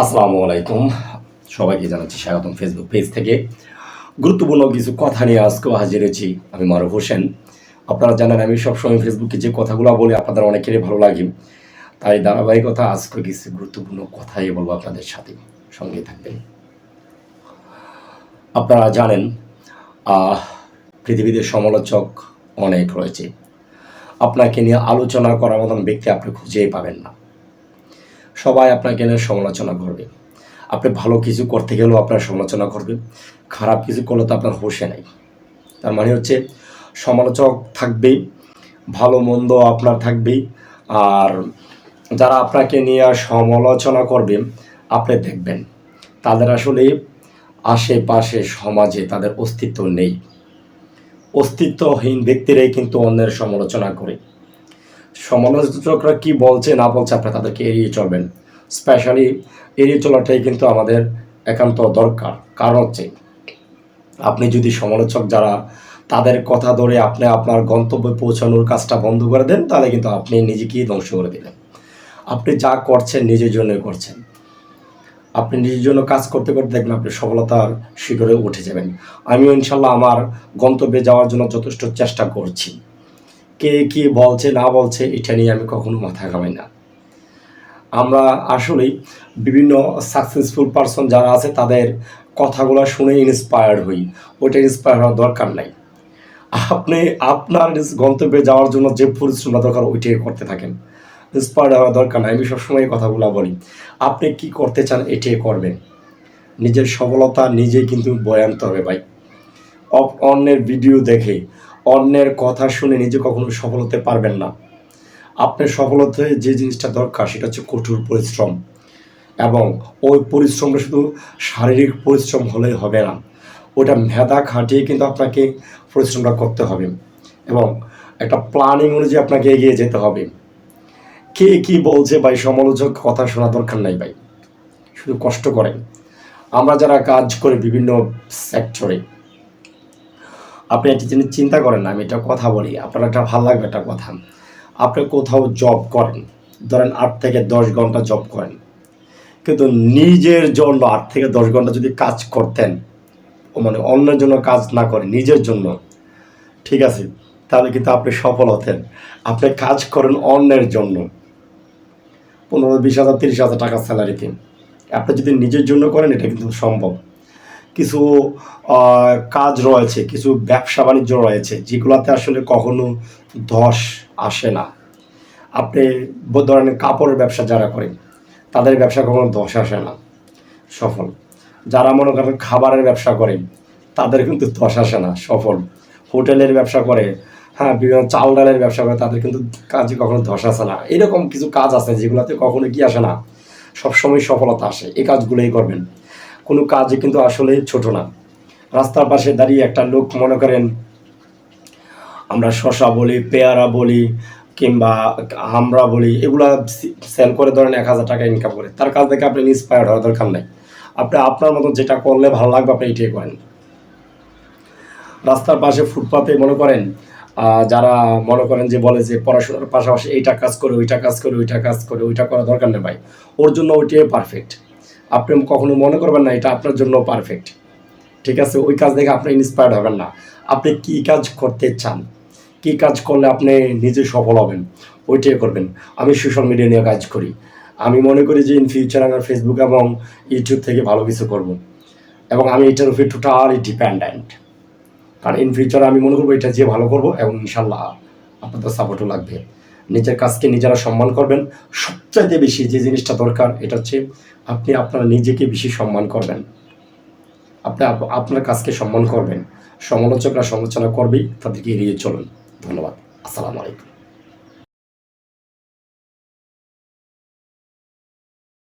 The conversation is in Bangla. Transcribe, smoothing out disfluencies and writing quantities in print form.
আসসালামু আলাইকুম, সবাইকে জানাচ্ছি স্বাগতম ফেসবুক পেজ থেকে। গুরুত্বপূর্ণ কিছু কথা নিয়ে আজকেও হাজির হয়েছি। আমি মারুফ হোসেন। আপনারা জানেন আমি সবসময় ফেসবুকে যে কথাগুলো বলি আপনাদের অনেকেরই ভালো লাগে, তাই ধারাবাহিকতা আজকে কিছু গুরুত্বপূর্ণ কথাই বলবো আপনাদের সাথে, সঙ্গে থাকবেন। আপনারা জানেন পৃথিবীতে সমালোচক অনেক রয়েছে। আপনাকে নিয়ে আলোচনা করার মতন ব্যক্তি আপনি খুঁজেই পাবেন না। সবাই আপনাকে নিয়ে সমালোচনা করবে। আপনি ভালো কিছু করতে গেলেও আপনার সমালোচনা করবে, খারাপ কিছু করলে তো আপনার হোশে নাই। তার মানে হচ্ছে সমালোচক থাকবেই, ভালো মন্দ আপনার থাকবেই। আর যারা আপনাকে নিয়ে সমালোচনা করবে আপনি দেখবেন তাদের আসলে আশেপাশে সমাজে তাদের অস্তিত্ব নেই। অস্তিত্বহীন ব্যক্তিরাই কিন্তু অন্যের সমালোচনা করে। সমালোচকরা কি বলছে না বলছে আপনি তাদেরকে এড়িয়ে চলবেন। স্পেশালি এড়িয়ে চলাটাই কিন্তু আমাদের একান্ত দরকার। কারণ হচ্ছে আপনি যদি সমালোচক যারা তাদের কথা ধরে আপনি আপনার গন্তব্যে পৌঁছানোর কাজটা বন্ধ করে দেন, তাহলে কিন্তু আপনি নিজেকেই ধ্বংস করে দিলেন। আপনি যা করছেন নিজের জন্যই করছেন। আপনি নিজের জন্য কাজ করতে করতে দেখবেন আপনি সফলতার শিখরে উঠে যাবেন। আমিও ইনশাল্লাহ আমার গন্তব্যে যাওয়ার জন্য যথেষ্ট চেষ্টা করছি। কে কী বলছে না বলছে এটা নিয়ে আমি কখনো মাথা ঘামাই না। আমরা আসলেই বিভিন্ন সাকসেসফুল পারসন যারা আছে তাদের কথাগুলো শুনে ইন্সপায়ার্ড হই। ওইটা ইন্সপায়ার হওয়ার দরকার নাই। আপনি আপনার গন্তব্যে যাওয়ার জন্য যে পরিশ্রমটা দরকার ওইটাই করতে থাকেন। ইন্সপায়ার্ড হওয়ার দরকার নাই। আমি সবসময় এই কথাগুলো বলি, আপনি কি করতে চান এটাই করবেন। নিজের সফলতা নিজেই কিন্তু বয়ে আনতে হবে ভাই। অন্যের ভিডিও দেখে অন্যের কথা শুনে নিজে কখনো সফল হতে পারবেন না। আপনার সফলতায় যে জিনিসটা দরকার সেটা হচ্ছে কঠোর পরিশ্রম, এবং ওই পরিশ্রমটা শুধু শারীরিক পরিশ্রম হলেই হবে না, ওটা মেধা খাটিয়ে কিন্তু আপনাকে পরিশ্রমটা করতে হবে, এবং একটা প্ল্যানিং অনুযায়ী আপনাকে এগিয়ে যেতে হবে। কে কি বলছে ভাই, সমালোচক কথা শোনা দরকার নাই ভাই, শুধু কষ্ট করেন। আমরা যারা কাজ করে বিভিন্ন সেক্টরে, আপনি একটা জিনিস চিন্তা করেন না, আমি একটা কথা বলি, আপনার একটা ভালো লাগবে একটা কথা। আপনি কোথাও জব করেন, ধরেন 8 থেকে 10 ঘন্টা জব করেন, কিন্তু নিজের জন্য 8 থেকে 10 ঘন্টা যদি কাজ করতেন, মানে অন্যের জন্য কাজ না করে নিজের জন্য, ঠিক আছে, তাহলে কিন্তু আপনি সফল হতেন। আপনি কাজ করেন অন্যের জন্য 15-20 হাজার 30 হাজার টাকা স্যালারিতে, আপনি যদি নিজের জন্য করেন এটা কিন্তু সম্ভব। কিছু কাজ রয়েছে, কিছু ব্যবসা বাণিজ্য রয়েছে যেগুলোতে আসলে কখনো ধস আসে না। আপনি ধরেন কাপড়ের ব্যবসা যারা করেন তাদের ব্যবসা কখনো ধস আসে না, সফল। যারা মনে করেন খাবারের ব্যবসা করে তাদের কিন্তু ধস আসে না, সফল। হোটেলের ব্যবসা করে, হ্যাঁ, বিভিন্ন চাল ডালের ব্যবসা করে, তাদের কিন্তু কাজে কখনো ধস আসে না। এরকম কিছু কাজ আছে যেগুলোতে কখনো কি আসে না, সবসময় সফলতা আসে। এই কাজগুলোই করবেন। কোনো কাজে কিন্তু আসলে ছোট না। রাস্তার পাশে দাঁড়িয়ে একটা লোক, মনে করেন আমরা শশা বলি, পেয়ারা বলি, কিংবা আমরা বলি, এগুলা সেল করে ধরেন 1000 টাকা ইনকাম করে, তার কাছ থেকে আপনি ইন্সপায়ার্ড হওয়ার দরকার নাই। আপনি আপনার মতো যেটা করলে ভালো লাগবে আপনি এটাই করেন। রাস্তার পাশে ফুটপাতে মনে করেন যারা মনে করেন যে বলে যে পড়াশোনার পাশাপাশি এইটা কাজ করে ওইটা কাজ করে ওইটা কাজ করে, ওইটা করা দরকার নেই ভাই, ওর জন্য ওইটাই পারফেক্ট। আপনি কখনো মনে করবেন না এটা আপনার জন্য পারফেক্ট, ঠিক আছে? ওই কাজ দেখে আপনি ইন্সপায়ার্ড হবেন না। আপনি কী কাজ করতে চান, কী কাজ করলে আপনি নিজে সফল হবেন, ওইটাই করবেন। আমি সোশ্যাল মিডিয়া নিয়ে কাজ করি। আমি মনে করি যে ইন ফিউচার আমার ফেসবুক এবং ইউটিউব থেকে ভালো কিছু করব, এবং আমি এটার উপরে টোটালি ডিপেন্ডেন্ট। কারণ ইন ফিউচার আমি মনে করবো এটা যে ভালো করব, এবং ইনশাল্লাহ আপনাদের সাপোর্টও লাগবে। নিজের কাজকে নিজেরা সম্মান করবেন। সবচাইতে বেশি যে জিনিসটা দরকার এটা হচ্ছে আপনি আপনার নিজেকে বেশি সম্মান করবেন। আপনি আপনার কাজকে সম্মান করবেন। সমালোচকরা সমালোচনা করবেই, তাদেরকে এড়িয়ে চলুন। ধন্যবাদ। আসসালামু আলাইকুম।